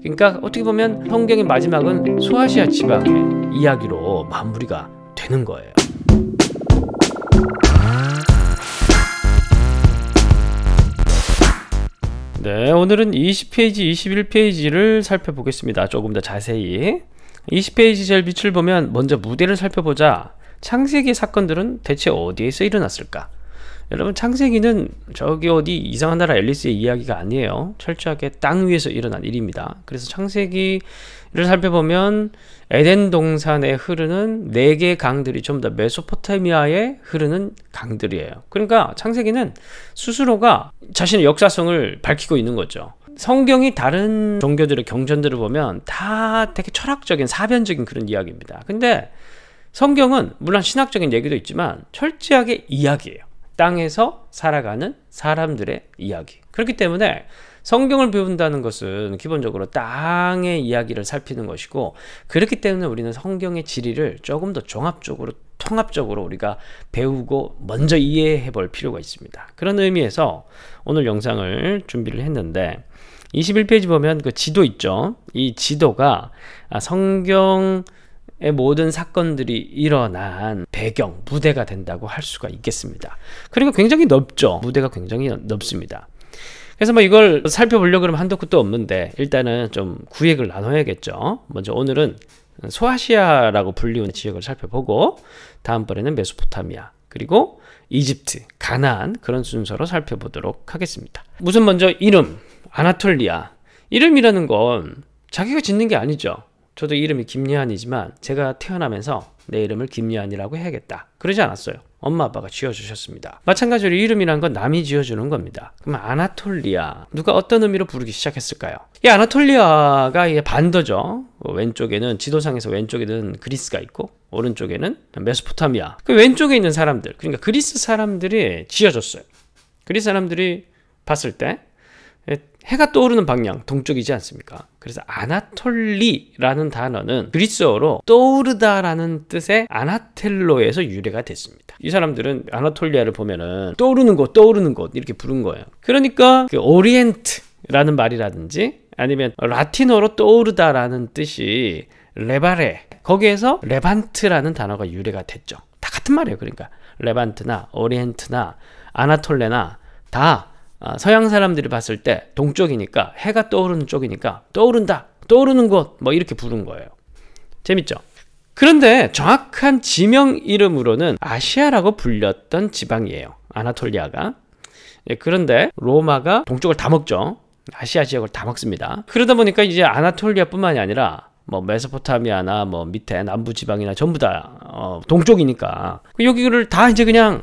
그러니까 어떻게 보면 성경의 마지막은 소아시아 지방의 이야기로 마무리가 되는 거예요. 네, 오늘은 20페이지, 21페이지를 살펴보겠습니다. 조금 더 자세히. 20페이지 제일 밑을 보면 먼저 무대를 살펴보자. 창세기의 사건들은 대체 어디에서 일어났을까? 여러분, 창세기는 저기 어디 이상한 나라 앨리스의 이야기가 아니에요. 철저하게 땅 위에서 일어난 일입니다. 그래서 창세기를 살펴보면 에덴 동산에 흐르는 4개의 강들이 전부 다 메소포타미아에 흐르는 강들이에요. 그러니까 창세기는 스스로가 자신의 역사성을 밝히고 있는 거죠. 성경이 다른 종교들의 경전들을 보면 다 되게 철학적인 사변적인 그런 이야기입니다. 근데 성경은 물론 신학적인 얘기도 있지만 철저하게 이야기예요. 땅에서 살아가는 사람들의 이야기. 그렇기 때문에 성경을 배운다는 것은 기본적으로 땅의 이야기를 살피는 것이고, 그렇기 때문에 우리는 성경의 지리를 조금 더 종합적으로 통합적으로 우리가 배우고 먼저 이해해 볼 필요가 있습니다. 그런 의미에서 오늘 영상을 준비를 했는데, 21페이지 보면 그 지도 있죠. 이 지도가 성경의 모든 사건들이 일어난 배경, 무대가 된다고 할 수가 있겠습니다. 그리고 굉장히 넓죠. 무대가 굉장히 넓습니다. 그래서 뭐 이걸 살펴보려고 그러면 한도 끝도 없는데 일단은 좀 구획을 나눠야겠죠. 먼저 오늘은 소아시아라고 불리는 지역을 살펴보고, 다음번에는 메소포타미아, 그리고 이집트, 가나안, 그런 순서로 살펴보도록 하겠습니다. 우선 먼저 이름, 아나톨리아. 이름이라는 건 자기가 짓는 게 아니죠. 저도 이름이 김예한이지만 제가 태어나면서 내 이름을 김예한이라고 해야겠다, 그러지 않았어요. 엄마 아빠가 지어주셨습니다. 마찬가지로 이름이란 건 남이 지어주는 겁니다. 그럼 아나톨리아, 누가 어떤 의미로 부르기 시작했을까요? 이 아나톨리아가 반도죠. 왼쪽에는, 지도상에서 왼쪽에는 그리스가 있고 오른쪽에는 메소포타미아. 그 왼쪽에 있는 사람들, 그러니까 그리스 사람들이 지어줬어요. 그리스 사람들이 봤을 때 해가 떠오르는 방향 동쪽이지 않습니까? 그래서 아나톨리라는 단어는 그리스어로 떠오르다라는 뜻의 아나텔로에서 유래가 됐습니다. 이 사람들은 아나톨리아를 보면은 떠오르는 곳 이렇게 부른 거예요. 그러니까 그 오리엔트라는 말이라든지 아니면 라틴어로 떠오르다라는 뜻이 레바레, 거기에서 레반트라는 단어가 유래가 됐죠. 다 같은 말이에요. 그러니까 레반트나 오리엔트나 아나톨레나 다 서양 사람들이 봤을 때 동쪽이니까, 해가 떠오르는 쪽이니까 떠오른다, 떠오르는 곳, 뭐 이렇게 부른 거예요. 재밌죠? 그런데 정확한 지명 이름으로는 아시아라고 불렸던 지방이에요, 아나톨리아가. 그런데 로마가 동쪽을 다 먹죠. 아시아 지역을 다 먹습니다. 그러다 보니까 이제 아나톨리아뿐만이 아니라 뭐 메소포타미아나 뭐 밑에 남부 지방이나 전부 다 동쪽이니까 여기를 다 이제 그냥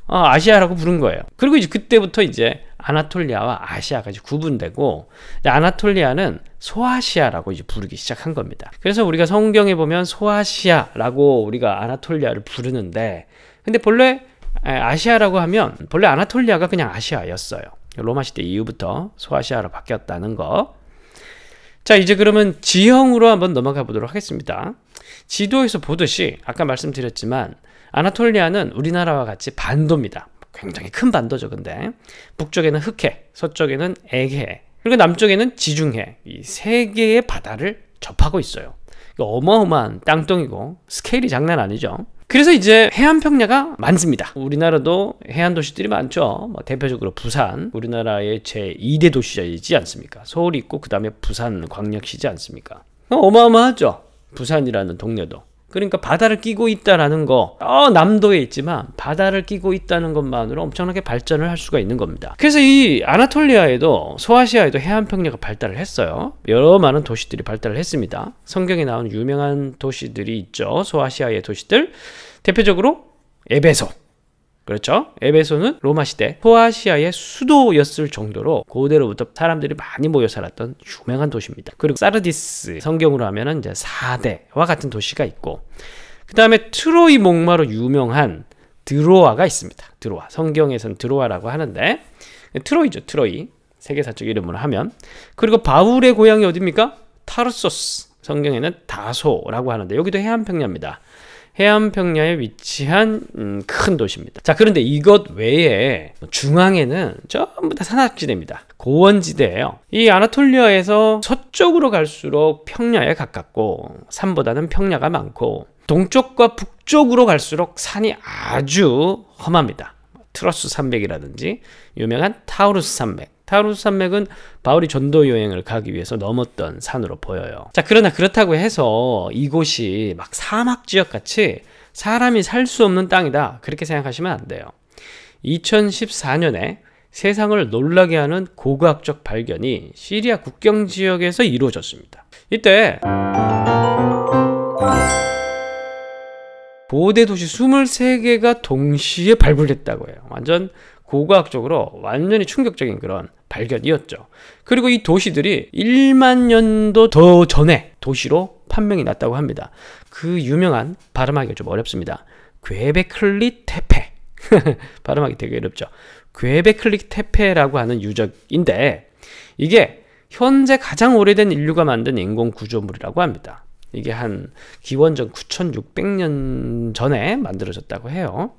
아시아라고 부른 거예요. 그리고 이제 그때부터 이제 아나톨리아와 아시아가 이제 구분되고, 아나톨리아는 소아시아라고 이제 부르기 시작한 겁니다. 그래서 우리가 성경에 보면 소아시아라고 우리가 아나톨리아를 부르는데, 근데 본래 아시아라고 하면 본래 아나톨리아가 그냥 아시아였어요. 로마 시대 이후부터 소아시아로 바뀌었다는 거. 자, 이제 그러면 지형으로 한번 넘어가 보도록 하겠습니다. 지도에서 보듯이 아까 말씀드렸지만 아나톨리아는 우리나라와 같이 반도입니다. 굉장히 큰 반도죠. 근데 북쪽에는 흑해, 서쪽에는 액해, 그리고 남쪽에는 지중해, 이 3개의 바다를 접하고 있어요. 어마어마한 땅덩이고 스케일이 장난 아니죠. 그래서 이제 해안 평야가 많습니다. 우리나라도 해안 도시들이 많죠. 뭐 대표적으로 부산, 우리나라의 제2대 도시이지 않습니까? 서울이 있고 그 다음에 부산 광역시지 않습니까? 어마어마하죠, 부산이라는 동네도. 그러니까 바다를 끼고 있다라는 거, 남도에 있지만 바다를 끼고 있다는 것만으로 엄청나게 발전을 할 수가 있는 겁니다. 그래서 이 아나톨리아에도, 소아시아에도 해안평야가 발달을 했어요. 여러 많은 도시들이 발달을 했습니다. 성경에 나오는 유명한 도시들이 있죠. 소아시아의 도시들, 대표적으로 에베소. 그렇죠? 에베소는 로마 시대 소아시아의 수도였을 정도로 고대로부터 사람들이 많이 모여 살았던 유명한 도시입니다. 그리고 사르디스, 성경으로 하면은 이제 4대와 같은 도시가 있고, 그 다음에 트로이 목마로 유명한 드로아가 있습니다. 드로아, 성경에서는 드로아라고 하는데 트로이죠. 트로이, 세계사적 이름으로 하면. 그리고 바울의 고향이 어디입니까? 타르소스, 성경에는 다소라고 하는데 여기도 해안평야입니다. 해안평야에 위치한 큰 도시입니다. 자, 그런데 이것 외에 중앙에는 전부 다 산악지대입니다. 고원지대예요. 이 아나톨리아에서 서쪽으로 갈수록 평야에 가깝고 산보다는 평야가 많고, 동쪽과 북쪽으로 갈수록 산이 아주 험합니다. 트러스 산맥이라든지 유명한 타우루스 산맥. 타우루스 산맥은 바울이 전도 여행을 가기 위해서 넘었던 산으로 보여요. 자, 그러나 그렇다고 해서 이곳이 막 사막 지역 같이 사람이 살 수 없는 땅이다, 그렇게 생각하시면 안 돼요. 2014년에 세상을 놀라게 하는 고고학적 발견이 시리아 국경 지역에서 이루어졌습니다. 이때 고대 도시 23개가 동시에 발굴됐다고 해요. 완전 고고학적으로 완전히 충격적인 그런 발견이었죠. 그리고 이 도시들이 1만 년도 더 전에 도시로 판명이 났다고 합니다. 그 유명한, 발음하기가 좀 어렵습니다, 괴베클리 테페. 발음하기 되게 어렵죠. 괴베클리 테페라고 하는 유적인데, 이게 현재 가장 오래된 인류가 만든 인공 구조물이라고 합니다. 이게 한 기원전 9600년 전에 만들어졌다고 해요.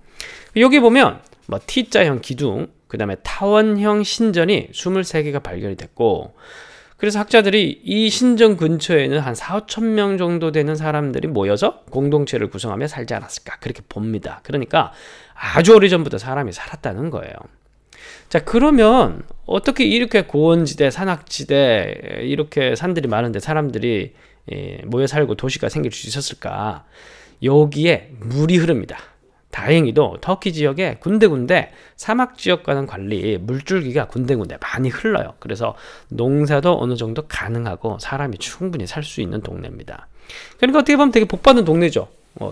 여기 보면 뭐 T자형 기둥, 그 다음에 타원형 신전이 23개가 발견이 됐고, 그래서 학자들이 이 신전 근처에는 한 4, 5천 명 정도 되는 사람들이 모여서 공동체를 구성하며 살지 않았을까, 그렇게 봅니다. 그러니까 아주 오래전부터 사람이 살았다는 거예요. 자, 그러면 어떻게 이렇게 고원지대, 산악지대, 이렇게 산들이 많은데 사람들이 모여 살고 도시가 생길 수 있었을까? 여기에 물이 흐릅니다. 다행히도 터키 지역에 군데군데 사막 지역과는 달리 물줄기가 군데군데 많이 흘러요. 그래서 농사도 어느 정도 가능하고 사람이 충분히 살 수 있는 동네입니다. 그러니까 어떻게 보면 되게 복받은 동네죠.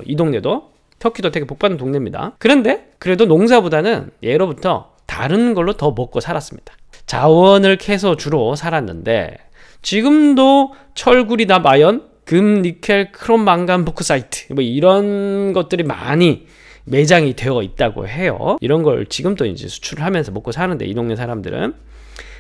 이 동네도, 터키도 되게 복받은 동네입니다. 그런데 그래도 농사보다는 예로부터 다른 걸로 더 먹고 살았습니다. 자원을 캐서 주로 살았는데, 지금도 철구리나 마연, 금, 니켈, 크롬, 망간, 보크사이트, 뭐 이런 것들이 많이 매장이 되어 있다고 해요. 이런 걸 지금도 이제 수출을 하면서 먹고 사는데, 이 동네 사람들은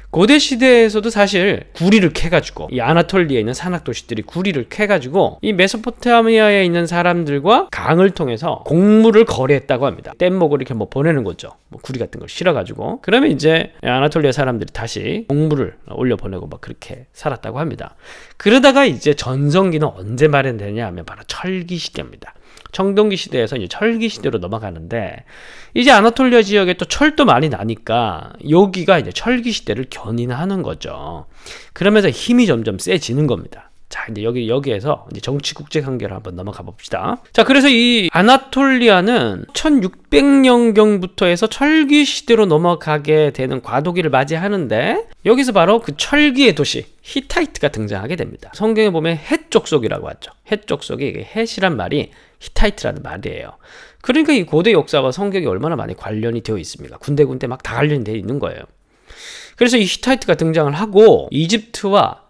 고대 시대에서도 사실 구리를 캐가지고, 이 아나톨리아에 있는 산악 도시들이 구리를 캐가지고 이 메소포타미아에 있는 사람들과 강을 통해서 곡물을 거래했다고 합니다. 뗏목을 이렇게 뭐 보내는 거죠. 뭐 구리 같은 걸 실어가지고, 그러면 이제 아나톨리아 사람들이 다시 곡물을 올려 보내고 막 그렇게 살았다고 합니다. 그러다가 이제 전성기는 언제 마련되냐 하면 바로 철기 시대입니다. 청동기 시대에서 이제 철기 시대로 넘어가는데, 이제 아나톨리아 지역에 또 철도 많이 나니까 여기가 이제 철기 시대를 견인하는 거죠. 그러면서 힘이 점점 세지는 겁니다. 자, 이제 여기에서 이제 정치 국제 관계로 한번 넘어가 봅시다. 자, 그래서 이 아나톨리아는 1600년경부터 해서 철기 시대로 넘어가게 되는 과도기를 맞이하는데, 여기서 바로 그 철기의 도시 히타이트가 등장하게 됩니다. 성경에 보면 헷 족속이라고 하죠. 헷 족속이, 헷이란 말이 히타이트라는 말이에요. 그러니까 이 고대 역사와 성경이 얼마나 많이 관련이 되어 있습니까? 군데군데 막 다 관련이 되어 있는 거예요. 그래서 이 히타이트가 등장을 하고 이집트와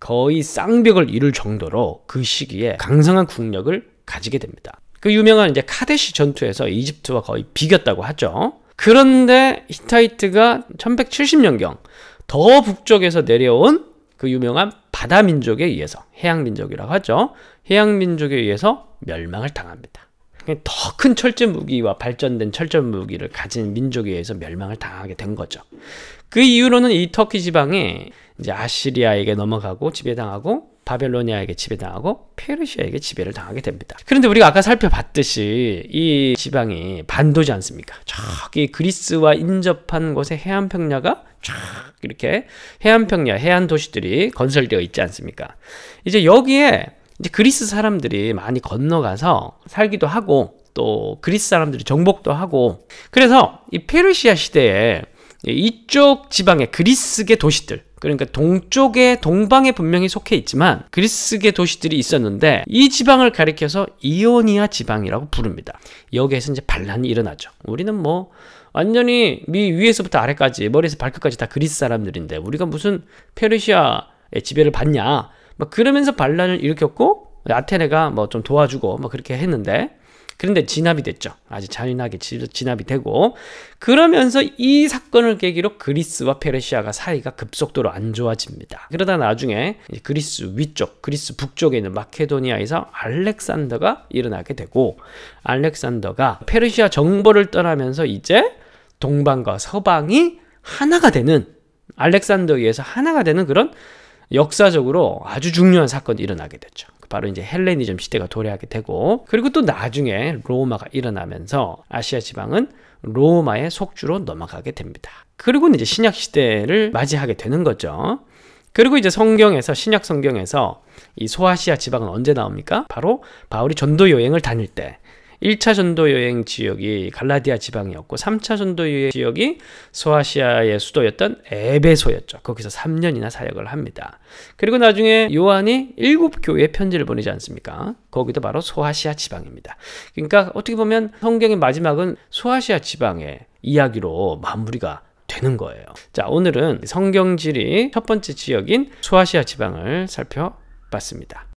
거의 쌍벽을 이룰 정도로 그 시기에 강성한 국력을 가지게 됩니다. 그 유명한 이제 카데시 전투에서 이집트와 거의 비겼다고 하죠. 그런데 히타이트가 1170년경 더 북쪽에서 내려온 그 유명한 바다 민족에 의해서, 해양 민족이라고 하죠. 해양 민족에 의해서 멸망을 당합니다. 더 큰 철제 무기와 발전된 철제 무기를 가진 민족에 의해서 멸망을 당하게 된 거죠. 그 이후로는 이 터키 지방이 이제 아시리아에게 넘어가고 지배당하고, 바벨로니아에게 지배당하고, 페르시아에게 지배를 당하게 됩니다. 그런데 우리가 아까 살펴봤듯이 이 지방이 반도지 않습니까? 저기 그리스와 인접한 곳에 해안평야가 쫙 이렇게 해안평야, 해안 도시들이 건설되어 있지 않습니까? 이제 여기에 이제 그리스 사람들이 많이 건너가서 살기도 하고, 또 그리스 사람들이 정복도 하고, 그래서 이 페르시아 시대에 이쪽 지방의 그리스계 도시들, 그러니까 동쪽에, 동방에 분명히 속해 있지만 그리스계 도시들이 있었는데, 이 지방을 가리켜서 이오니아 지방이라고 부릅니다. 여기에서 이제 반란이 일어나죠. 우리는 뭐 완전히 위에서부터 아래까지, 머리에서 발끝까지 다 그리스 사람들인데 우리가 무슨 페르시아의 지배를 받냐, 막 그러면서 반란을 일으켰고, 아테네가 뭐 좀 도와주고 뭐 그렇게 했는데, 그런데 진압이 됐죠. 아주 잔인하게 진압이 되고, 그러면서 이 사건을 계기로 그리스와 페르시아가 사이가 급속도로 안 좋아집니다. 그러다 나중에 그리스 위쪽, 그리스 북쪽에 있는 마케도니아에서 알렉산더가 일어나게 되고, 알렉산더가 페르시아 정벌을 떠나면서 이제 동방과 서방이 하나가 되는, 알렉산더에 의해서 하나가 되는 그런 역사적으로 아주 중요한 사건이 일어나게 됐죠. 바로 이제 헬레니즘 시대가 도래하게 되고, 그리고 또 나중에 로마가 일어나면서 아시아 지방은 로마의 속주로 넘어가게 됩니다. 그리고 이제 신약 시대를 맞이하게 되는 거죠. 그리고 이제 성경에서, 신약 성경에서 이 소아시아 지방은 언제 나옵니까? 바로 바울이 전도 여행을 다닐 때 1차 전도 여행 지역이 갈라디아 지방이었고 3차 전도 여행 지역이 소아시아의 수도였던 에베소였죠. 거기서 3년이나 사역을 합니다. 그리고 나중에 요한이 7교회에 편지를 보내지 않습니까? 거기도 바로 소아시아 지방입니다. 그러니까 어떻게 보면 성경의 마지막은 소아시아 지방의 이야기로 마무리가 되는 거예요. 자, 오늘은 성경지리 첫 번째 지역인 소아시아 지방을 살펴봤습니다.